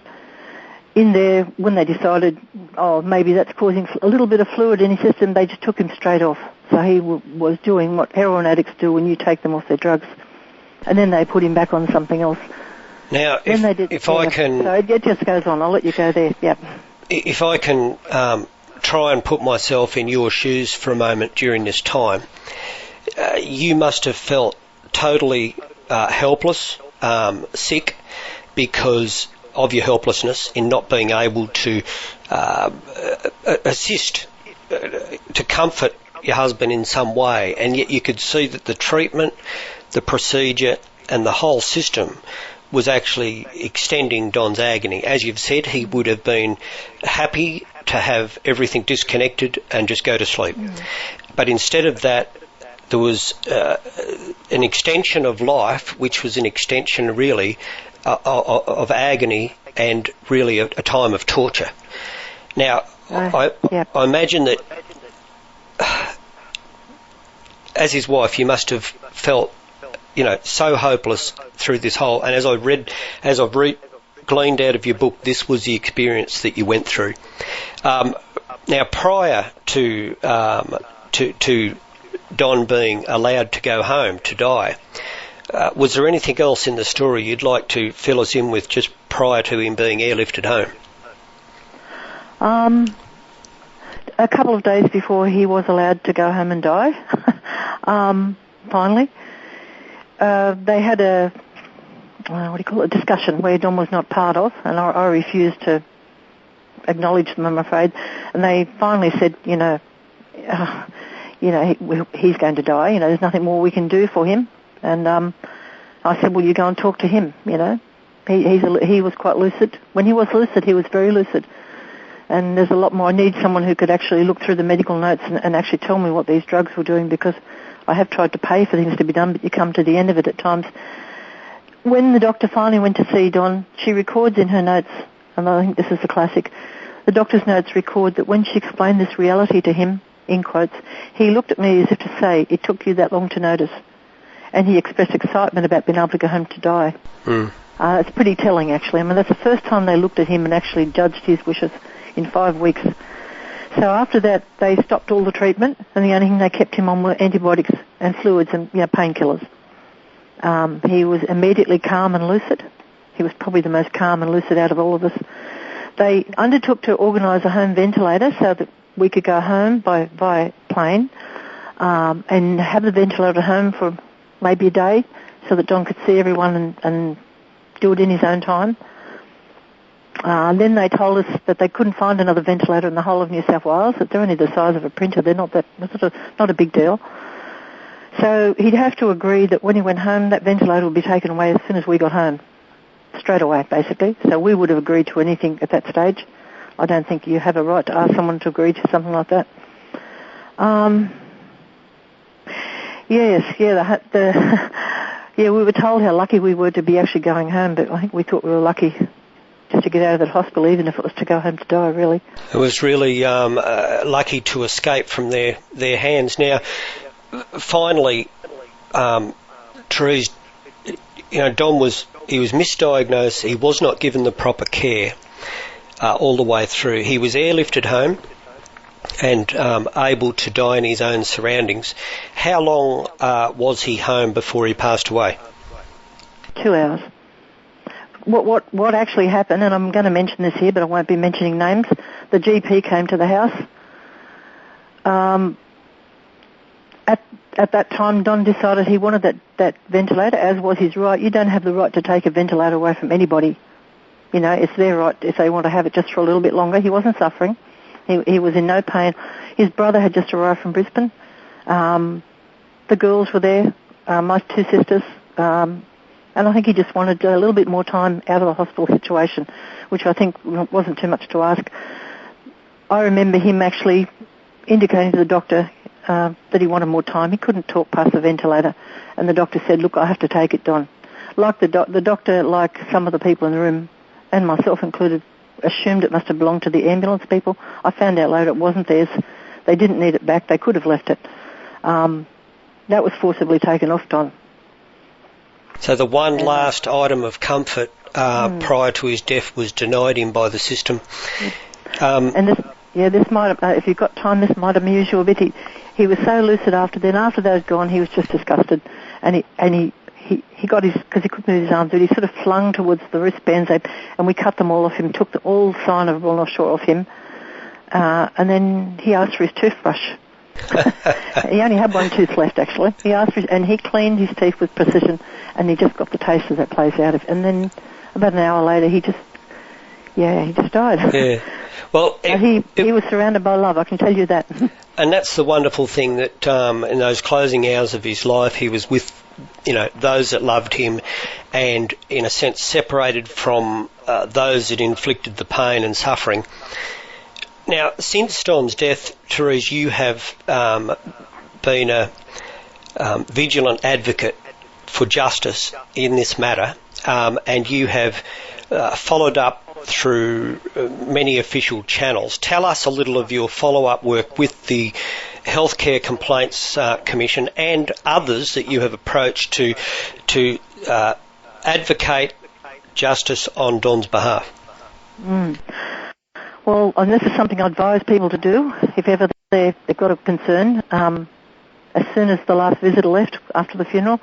In there, when they decided, maybe that's causing a little bit of fluid in his system, they just took him straight off. So he was doing what heroin addicts do when you take them off their drugs. And then they put him back on something else. Now, if I can... So it just goes on. I'll let you go there. Yeah. If I can try and put myself in your shoes for a moment during this time, you must have felt totally helpless, sick, because of your helplessness in not being able to assist, to comfort your husband in some way, and yet you could see that the treatment, the procedure and the whole system was actually extending Don's agony. As you've said, he would have been happy to have everything disconnected and just go to sleep. But instead of that, there was an extension of life, which was an extension really of agony and really a time of torture. Now, I imagine that as his wife, you must have felt, so hopeless through this whole. And as I've gleaned out of your book, this was the experience that you went through. Now, prior to Don being allowed to go home to die, was there anything else in the story you'd like to fill us in with just prior to him being airlifted home? A couple of days before he was allowed to go home and die, finally, they had a discussion where Don was not part of, and I refused to acknowledge them, I'm afraid. And they finally said, he's going to die. There's nothing more we can do for him. And I said, well, you go and talk to him. He was quite lucid. When he was lucid, he was very lucid. And there's a lot more. I need someone who could actually look through the medical notes and actually tell me what these drugs were doing, because I have tried to pay for things to be done, but you come to the end of it at times. When the doctor finally went to see Don, she records in her notes, and I think this is a classic, the doctor's notes record that when she explained this reality to him, in quotes, he looked at me as if to say, it took you that long to notice. And he expressed excitement about being able to go home to die. It's pretty telling, actually. I mean, that's the first time they looked at him and actually judged his wishes in 5 weeks. So after that, they stopped all the treatment, and the only thing they kept him on were antibiotics and fluids and painkillers. He was immediately calm and lucid. He was probably the most calm and lucid out of all of us. They undertook to organise a home ventilator so that we could go home by plane and have the ventilator at home for maybe a day so that Don could see everyone and do it in his own time. Then they told us that they couldn't find another ventilator in the whole of New South Wales, that they're only the size of a printer. They're not a big deal. So he'd have to agree that when he went home, that ventilator would be taken away as soon as we got home. Straight away, basically. So we would have agreed to anything at that stage. I don't think you have a right to ask someone to agree to something like that. We were told how lucky we were to be actually going home, but I think we thought we were lucky just to get out of that hospital, even if it was to go home to die, really. It was really lucky to escape from their hands. Now, finally, Therese, Don was misdiagnosed. He was not given the proper care all the way through. He was airlifted home and able to die in his own surroundings. How long was he home before he passed away? 2 hours. What actually happened, and I'm going to mention this here, but I won't be mentioning names, the GP came to the house. At that time, Don decided he wanted that ventilator, as was his right. You don't have the right to take a ventilator away from anybody. It's their right if they want to have it just for a little bit longer. He wasn't suffering. He was in no pain. His brother had just arrived from Brisbane. The girls were there, my 2 sisters, and I think he just wanted a little bit more time out of the hospital situation, which I think wasn't too much to ask. I remember him actually indicating to the doctor that he wanted more time. He couldn't talk past the ventilator, and the doctor said, "Look, I have to take it, Don." Like the doctor, like some of the people in the room, and myself included, assumed it must have belonged to the ambulance people. I found out later it wasn't theirs. They didn't need it back. They could have left it. That was forcibly taken off Don. So the one last item of comfort prior to his death was denied him by the system. This might have, if you've got time, this might amuse you a bit. He was so lucid after then. After those gone, he was just disgusted, and he got his, because he couldn't move his arms, but he sort of flung towards the wristbands, and we cut them all off him, took all sign of North Shore off him, and then he asked for his toothbrush. He only had one tooth left, actually. He asked for, and he cleaned his teeth with precision, and he just got the taste of that place out of it. And then about an hour later, he just died. Yeah. Well, he was surrounded by love, I can tell you that. And that's the wonderful thing, that in those closing hours of his life, he was with, those that loved him, and in a sense separated from those that inflicted the pain and suffering. Now, since Don's death, Therese, you have been a vigilant advocate for justice in this matter, and you have followed up through many official channels. Tell us a little of your follow-up work with the Healthcare Complaints Commission and others that you have approached to advocate justice on Don's behalf? Well, and this is something I advise people to do if ever they've got a concern. As soon as the last visitor left after the funeral,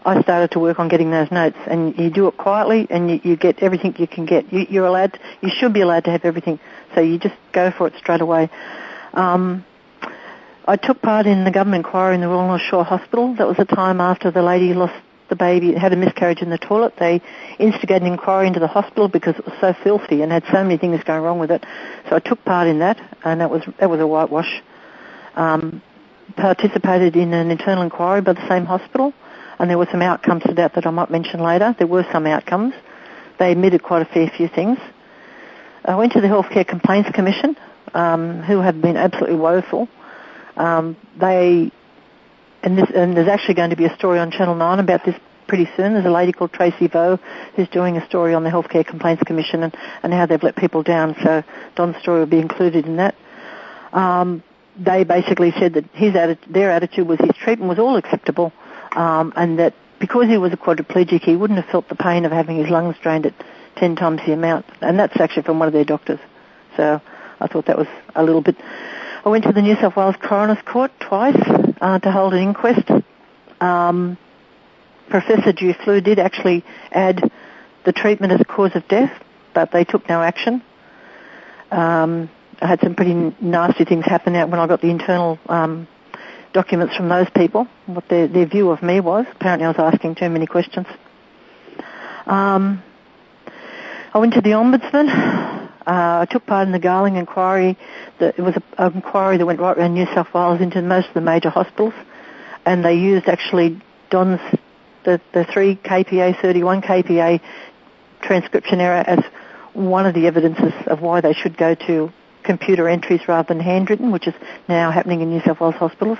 I started to work on getting those notes, and you do it quietly, and you get everything you can get. You should be allowed to have everything, so you just go for it straight away. I took part in the government inquiry in the Royal North Shore Hospital. That was the time after the lady lost the baby, had a miscarriage in the toilet. They instigated an inquiry into the hospital because it was so filthy and had so many things going wrong with it. So I took part in that, and that was a whitewash. Participated in an internal inquiry by the same hospital, and there were some outcomes to that I might mention later. There were some outcomes. They admitted quite a fair few things. I went to the Healthcare Complaints Commission, who have been absolutely woeful. And there's actually going to be a story on Channel 9 about this pretty soon. There's a lady called Tracy Vo who's doing a story on the Healthcare Complaints Commission and how they've let people down, so Don's story will be included in that. They basically said that their attitude was his treatment was all acceptable, and that because he was a quadriplegic, he wouldn't have felt the pain of having his lungs drained at 10 times the amount. And that's actually from one of their doctors. So I thought that was a little bit... I went to the New South Wales Coroner's Court twice to hold an inquest. Professor Duflu did actually add the treatment as a cause of death, but they took no action. I had some pretty nasty things happen out when I got the internal documents from those people, what their view of me was. Apparently I was asking too many questions. I went to the Ombudsman. I took part in the Garling inquiry. It was an inquiry that went right around New South Wales into most of the major hospitals, and they used actually Don's, the 3 kPa, 31 kPa transcription error as one of the evidences of why they should go to computer entries rather than handwritten, which is now happening in New South Wales hospitals.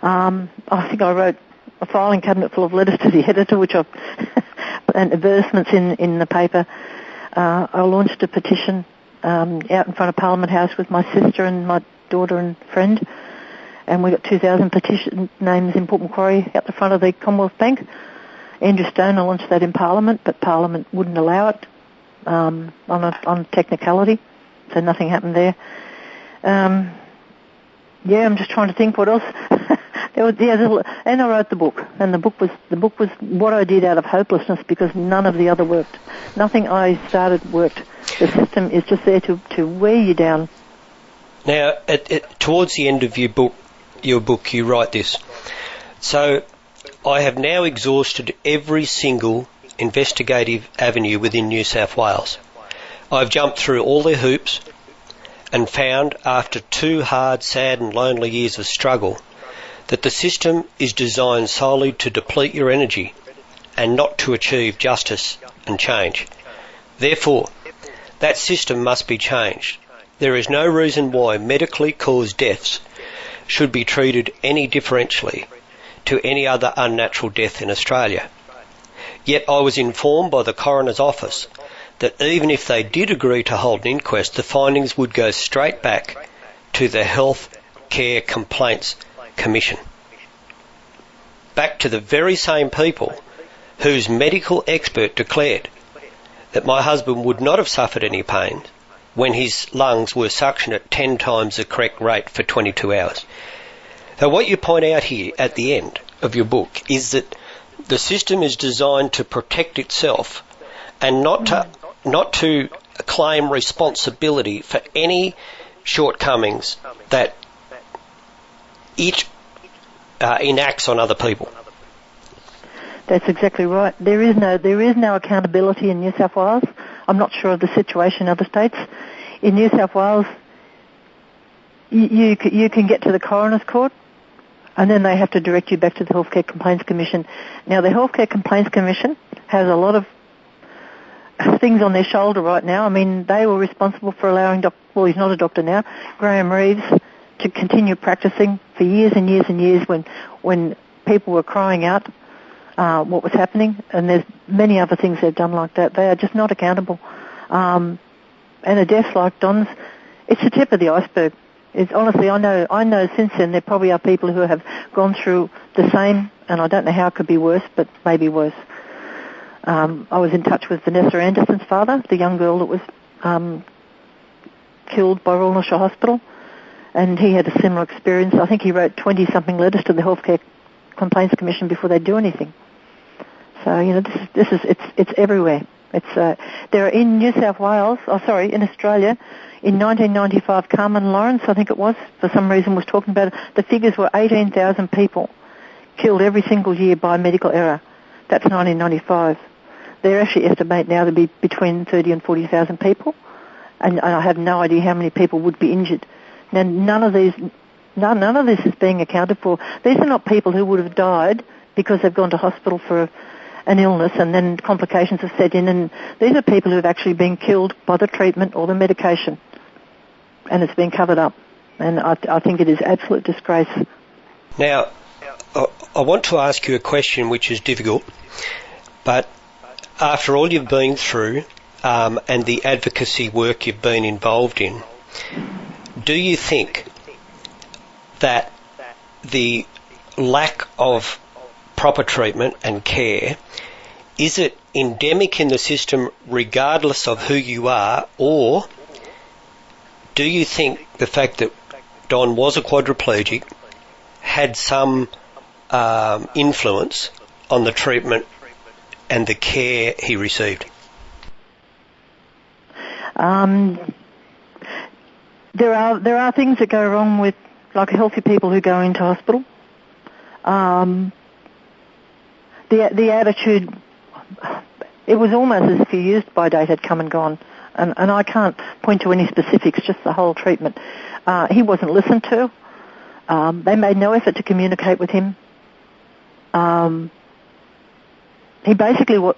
I think I wrote a filing cabinet full of letters to the editor, which and advertisements in the paper. I launched a petition out in front of Parliament House with my sister and my daughter and friend, and we got 2,000 petition names in Port Macquarie out the front of the Commonwealth Bank. Andrew Stone launched that in Parliament, but Parliament wouldn't allow it on technicality, so nothing happened there. I'm just trying to think what else. And I wrote the book, and the book was what I did out of hopelessness because none of the other worked. Nothing I started worked. The system is just there to wear you down. Now, towards the end of your book, you write this. So, I have now exhausted every single investigative avenue within New South Wales. I've jumped through all their hoops and found, after 2 hard, sad and lonely years of struggle, that the system is designed solely to deplete your energy and not to achieve justice and change. Therefore, that system must be changed. There is no reason why medically caused deaths should be treated any differentially to any other unnatural death in Australia. Yet I was informed by the Coroner's Office that even if they did agree to hold an inquest, the findings would go straight back to the Health Care Complaints Commission. Back to the very same people whose medical expert declared that my husband would not have suffered any pain when his lungs were suctioned at 10 times the correct rate for 22 hours. So what you point out here at the end of your book is that the system is designed to protect itself and not to claim responsibility for any shortcomings that it enacts on other people. That's exactly right. There is no accountability in New South Wales. I'm not sure of the situation in other states. In New South Wales, you can get to the Coroner's Court, and then they have to direct you back to the Healthcare Complaints Commission. Now, the Healthcare Complaints Commission has a lot of things on their shoulder right now. I mean, they were responsible for allowing he's not a doctor now, Graham Reeves, to continue practicing for years and years and years when people were crying out what was happening, and there's many other things they've done like that. They are just not accountable. And a death like Don's, it's the tip of the iceberg. It's honestly, I know since then there probably are people who have gone through the same, and I don't know how it could be worse, but maybe worse. I was in touch with Vanessa Anderson's father, the young girl that was killed by Royal North Shore Hospital, and he had a similar experience. I think he wrote 20-something letters to the Healthcare Complaints Commission before they do anything. So, it's everywhere. There are in New South Wales, in Australia, in 1995, Carmen Lawrence, I think it was, for some reason was talking about it. The figures were 18,000 people killed every single year by medical error. That's 1995. They actually estimate now to be between 30 and 40,000 people, and I have no idea how many people would be injured. Now, none of this is being accounted for. These are not people who would have died because they've gone to hospital for an illness and then complications have set in, and these are people who have actually been killed by the treatment or the medication, and it's been covered up. And I think it is absolute disgrace. Now, I want to ask you a question which is difficult, but after all you've been through and the advocacy work you've been involved in, do you think that the lack of proper treatment and care, is it endemic in the system regardless of who you are, or do you think the fact that Don was a quadriplegic had some influence on the treatment and the care he received? There are things that go wrong with, like, healthy people who go into hospital. The attitude, it was almost as if your use-by date had come and gone. And I can't point to any specifics, just the whole treatment. He wasn't listened to. They made no effort to communicate with him. He basically,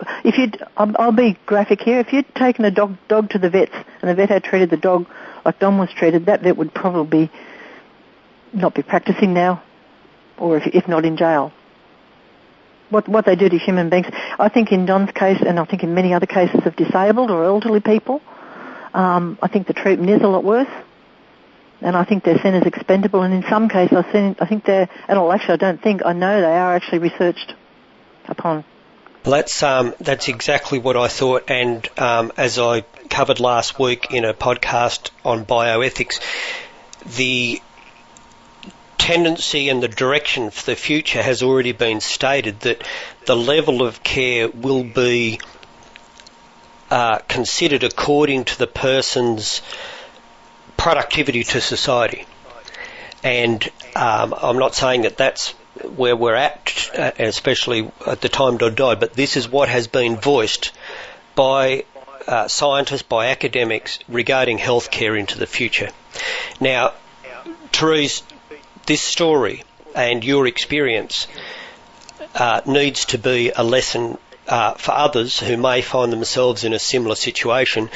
I'll be graphic here, if you'd taken a dog to the vets and the vet had treated the dog like Don was treated, that vet would probably not be practicing now, or if not in jail. What they do to human beings, I think in Don's case, and I think in many other cases of disabled or elderly people, I think the treatment is a lot worse, and I think they're seen as expendable, and in some cases I know they are actually researched upon. That's exactly what I thought, and as I covered last week in a podcast on bioethics, the tendency and the direction for the future has already been stated, that the level of care will be considered according to the person's productivity to society. And I'm not saying that that's where we're at, especially at the time Don died, but this is what has been voiced by scientists, by academics regarding healthcare into the future. Now, Therese, this story and your experience needs to be a lesson for others who may find themselves in a similar situation.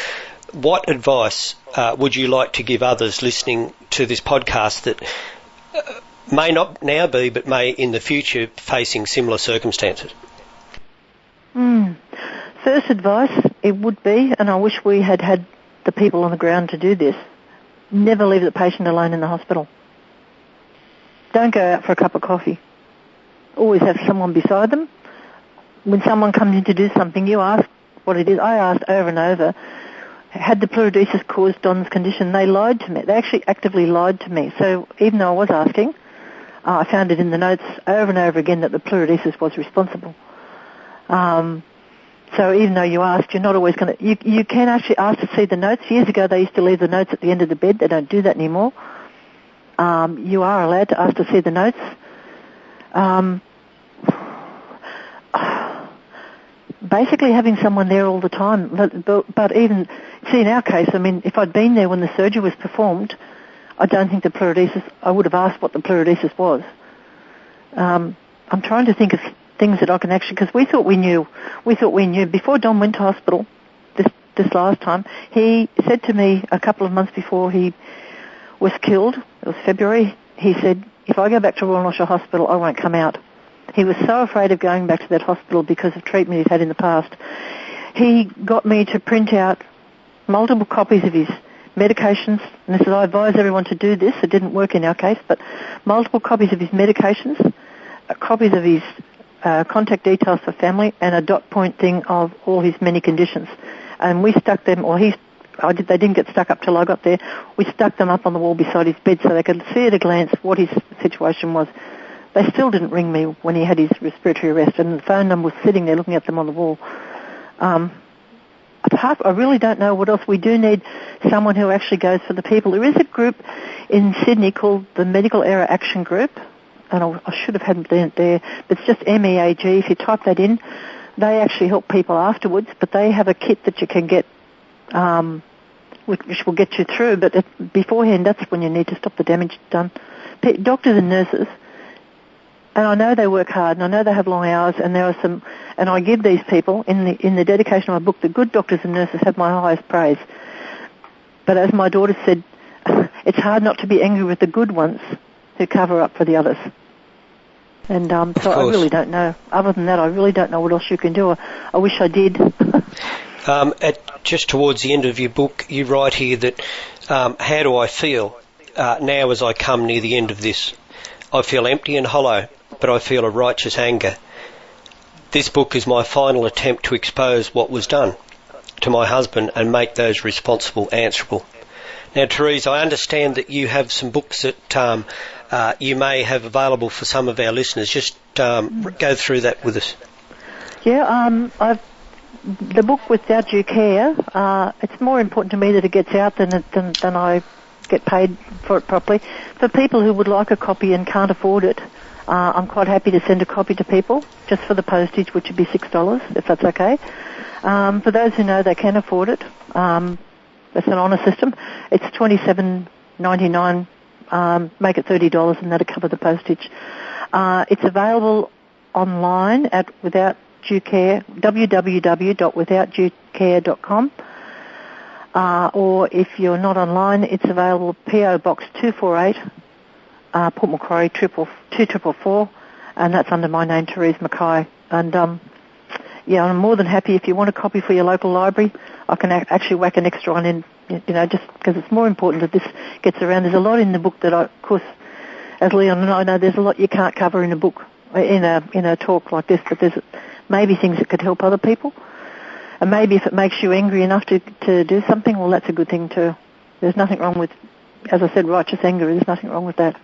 What advice would you like to give others listening to this podcast that may not now be, but may in the future, facing similar circumstances? First advice, it would be, and I wish we had the people on the ground to do this, never leave the patient alone in the hospital. Don't go out for a cup of coffee. Always have someone beside them. When someone comes in to do something, you ask what it is. I asked over and over, had the pleurodesis caused Don's condition? They lied to me. They actually actively lied to me. So even though I was asking, I found it in the notes over and over again that the pleurodesis was responsible. So even though you asked, you're not always going to... You can actually ask to see the notes. Years ago, they used to leave the notes at the end of the bed. They don't do that anymore. You are allowed to ask to see the notes. Basically having someone there all the time. But even, see, in our case, I mean, if I'd been there when the surgery was performed, I don't think the pleurodesis, I would have asked what the pleurodesis was. I'm trying to think of things that I can actually, because we thought we knew. Before Don went to hospital, this last time, he said to me a couple of months before he was killed, it was February, he said, if I go back to Royal North Shore Hospital, I won't come out. He was so afraid of going back to that hospital because of treatment he'd had in the past. He got me to print out multiple copies of his medications, and I said, I advise everyone to do this. It didn't work in our case, but multiple copies of his medications, copies of his contact details for family and a dot point thing of all his many conditions. And we stuck them, they didn't get stuck up till I got there. We stuck them up on the wall beside his bed so they could see at a glance what his situation was. They still didn't ring me when he had his respiratory arrest, and the phone number was sitting there looking at them on the wall. I really don't know what else. We do need someone who actually goes for the people. There is a group in Sydney called the Medical Error Action Group, and I should have had it there. It's just MEAG. If you type that in, they actually help people afterwards, but they have a kit that you can get, which will get you through. But beforehand, that's when you need to stop the damage done. Doctors and nurses, and I know they work hard, and I know they have long hours, and there are some, and I give these people, in the dedication of my book, the good doctors and nurses have my highest praise. But as my daughter said, it's hard not to be angry with the good ones who cover up for the others. And so I really don't know. Other than that, I really don't know what else you can do. I wish I did. Just towards the end of your book, you write here that, how do I feel now as I come near the end of this? I feel empty and hollow, but I feel a righteous anger. This book is my final attempt to expose what was done to my husband and make those responsible answerable. Now, Therese, I understand that you have some books that you may have available for some of our listeners. Just go through that with us. Yeah, the book Without Due Care, it's more important to me that it gets out than I get paid for it properly. For people who would like a copy and can't afford it, I'm quite happy to send a copy to people, just for the postage, which would be $6, if that's okay. For those who know they can afford it, it's an honour system. It's $27.99. Make it $30, and that'll cover the postage. It's available online at Without Due Care, www.withoutduecare.com. Or if you're not online, it's available PO Box 248, Port Macquarie 244, and that's under my name, Therese Mackay. And I'm more than happy if you want a copy for your local library. I can actually whack an extra one in, just because it's more important that this gets around. There's a lot in the book that of course, as Leon and I know, there's a lot you can't cover in a book, in a talk like this, but there's maybe things that could help other people. And maybe if it makes you angry enough to do something, well, that's a good thing too. There's nothing wrong with, as I said, righteous anger. There's nothing wrong with that.